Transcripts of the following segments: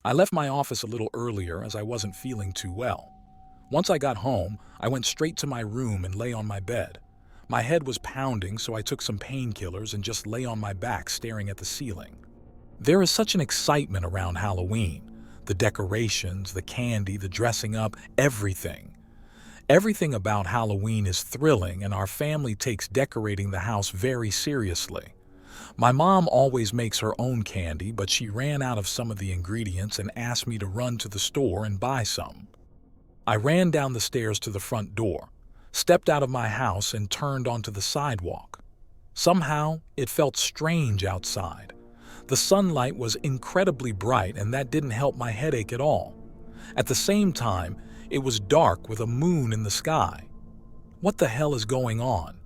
I left my office a little earlier as I wasn't feeling too well. Once I got home, I went straight to my room and lay on my bed. My head was pounding, so I took some painkillers and just lay on my back staring at the ceiling. There is such an excitement around Halloween. The decorations, the candy, the dressing up, everything. Everything about Halloween is thrilling, and our family takes decorating the house very seriously. My mom always makes her own candy, but she ran out of some of the ingredients and asked me to run to the store and buy some. I ran down the stairs to the front door, stepped out of my house, and turned onto the sidewalk. Somehow, it felt strange outside. The sunlight was incredibly bright, and that didn't help my headache at all. At the same time, it was dark with a moon in the sky. What the hell is going on?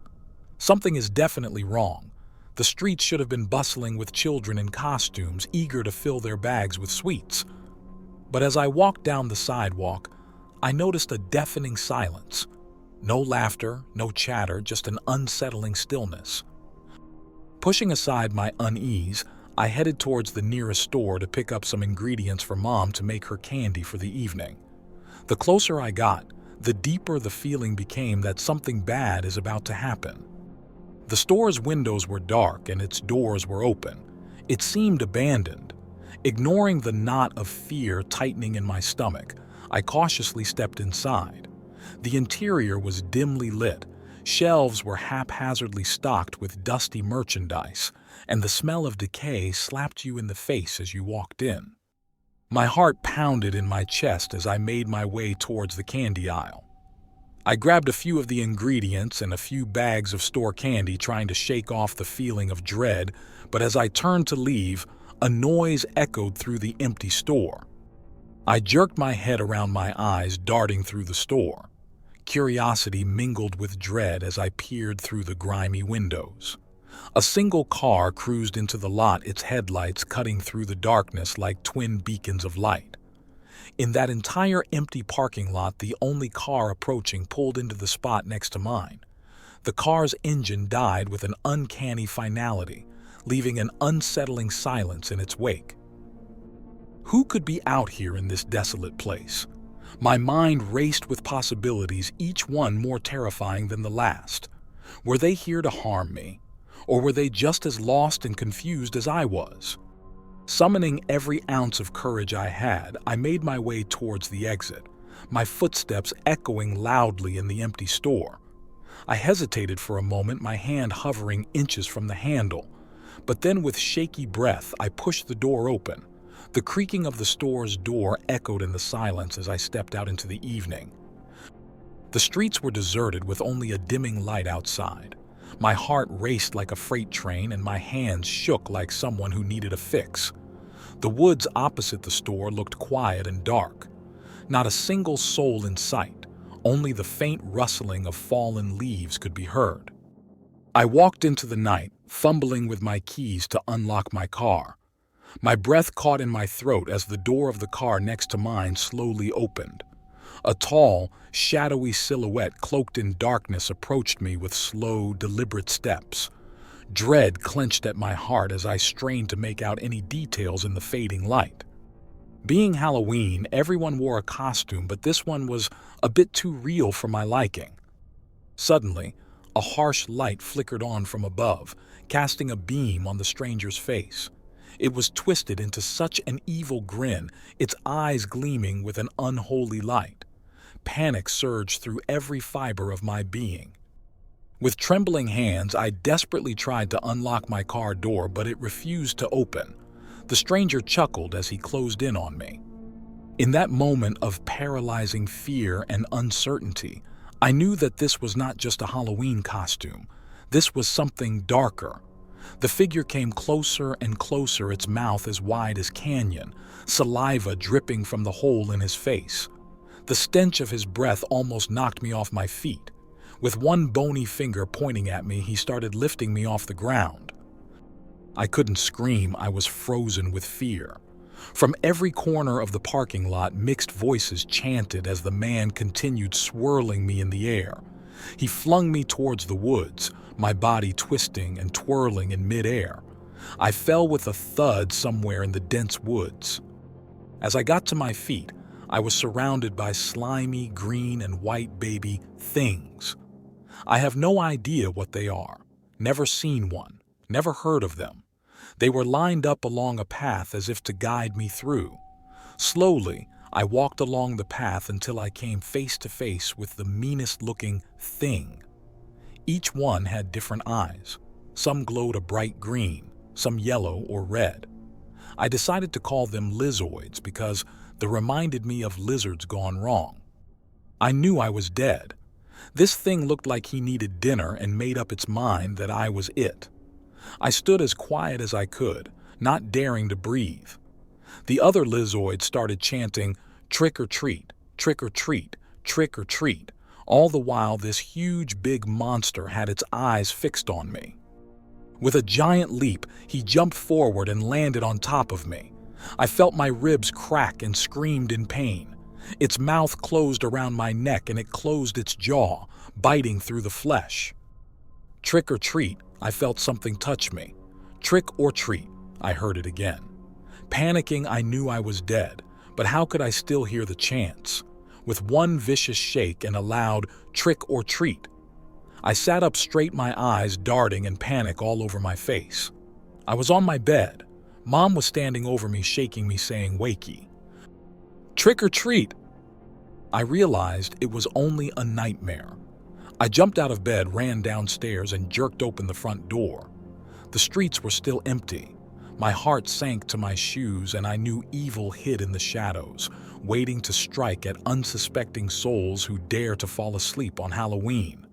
Something is definitely wrong. The streets should have been bustling with children in costumes, eager to fill their bags with sweets. But as I walked down the sidewalk, I noticed a deafening silence. No laughter, no chatter, just an unsettling stillness. Pushing aside my unease, I headed towards the nearest store to pick up some ingredients for Mom to make her candy for the evening. The closer I got, the deeper the feeling became that something bad is about to happen. The store's windows were dark and its doors were open. It seemed abandoned. Ignoring the knot of fear tightening in my stomach, I cautiously stepped inside. The interior was dimly lit. Shelves were haphazardly stocked with dusty merchandise, and the smell of decay slapped you in the face as you walked in. My heart pounded in my chest as I made my way towards the candy aisle. I grabbed a few of the ingredients and a few bags of store candy, trying to shake off the feeling of dread, but as I turned to leave, a noise echoed through the empty store. I jerked my head around my eyes, darting through the store. Curiosity mingled with dread as I peered through the grimy windows. A single car cruised into the lot, its headlights cutting through the darkness like twin beacons of light. In that entire empty parking lot, the only car approaching pulled into the spot next to mine. The car's engine died with an uncanny finality, leaving an unsettling silence in its wake. Who could be out here in this desolate place? My mind raced with possibilities, each one more terrifying than the last. Were they here to harm me? Or were they just as lost and confused as I was? Summoning every ounce of courage I had, I made my way towards the exit, my footsteps echoing loudly in the empty store. I hesitated for a moment, my hand hovering inches from the handle, but then with shaky breath, I pushed the door open. The creaking of the store's door echoed in the silence as I stepped out into the evening. The streets were deserted with only a dimming light outside. My heart raced like a freight train and my hands shook like someone who needed a fix. The woods opposite the store looked quiet and dark. Not a single soul in sight, only the faint rustling of fallen leaves could be heard. I walked into the night, fumbling with my keys to unlock my car. My breath caught in my throat as the door of the car next to mine slowly opened. A tall, shadowy silhouette cloaked in darkness approached me with slow, deliberate steps. Dread clenched at my heart as I strained to make out any details in the fading light. Being Halloween, everyone wore a costume, but this one was a bit too real for my liking. Suddenly, a harsh light flickered on from above, casting a beam on the stranger's face. It was twisted into such an evil grin, its eyes gleaming with an unholy light. Panic surged through every fiber of my being. With trembling hands, I desperately tried to unlock my car door, but it refused to open. The stranger chuckled as he closed in on me. In that moment of paralyzing fear and uncertainty, I knew that this was not just a Halloween costume. This was something darker. The figure came closer and closer, its mouth as wide as canyon, saliva dripping from the hole in his face. The stench of his breath almost knocked me off my feet. With one bony finger pointing at me, he started lifting me off the ground. I couldn't scream, I was frozen with fear. From every corner of the parking lot, mixed voices chanted as the man continued swirling me in the air. He flung me towards the woods, my body twisting and twirling in midair. I fell with a thud somewhere in the dense woods. As I got to my feet, I was surrounded by slimy green and white baby things. I have no idea what they are, never seen one, never heard of them. They were lined up along a path as if to guide me through. Slowly, I walked along the path until I came face to face with the meanest-looking thing. Each one had different eyes. Some glowed a bright green, some yellow or red. I decided to call them lizzoids because they reminded me of lizards gone wrong. I knew I was dead. This thing looked like he needed dinner and made up its mind that I was it. I stood as quiet as I could, not daring to breathe. The other lizzoids started chanting, "Trick or treat, trick or treat, trick or treat," all the while this huge big monster had its eyes fixed on me. With a giant leap, he jumped forward and landed on top of me. I felt my ribs crack and screamed in pain. Its mouth closed around my neck and it closed its jaw, biting through the flesh. Trick or treat, I felt something touch me. Trick or treat, I heard it again. Panicking, I knew I was dead, but how could I still hear the chants? With one vicious shake and a loud trick or treat, I sat up straight, my eyes darting and panic all over my face. I was on my bed. Mom was standing over me, shaking me, saying, "Wakey. Trick or treat." I realized it was only a nightmare. I jumped out of bed, ran downstairs, and jerked open the front door. The streets were still empty. My heart sank to my shoes, and I knew evil hid in the shadows, waiting to strike at unsuspecting souls who dare to fall asleep on Halloween.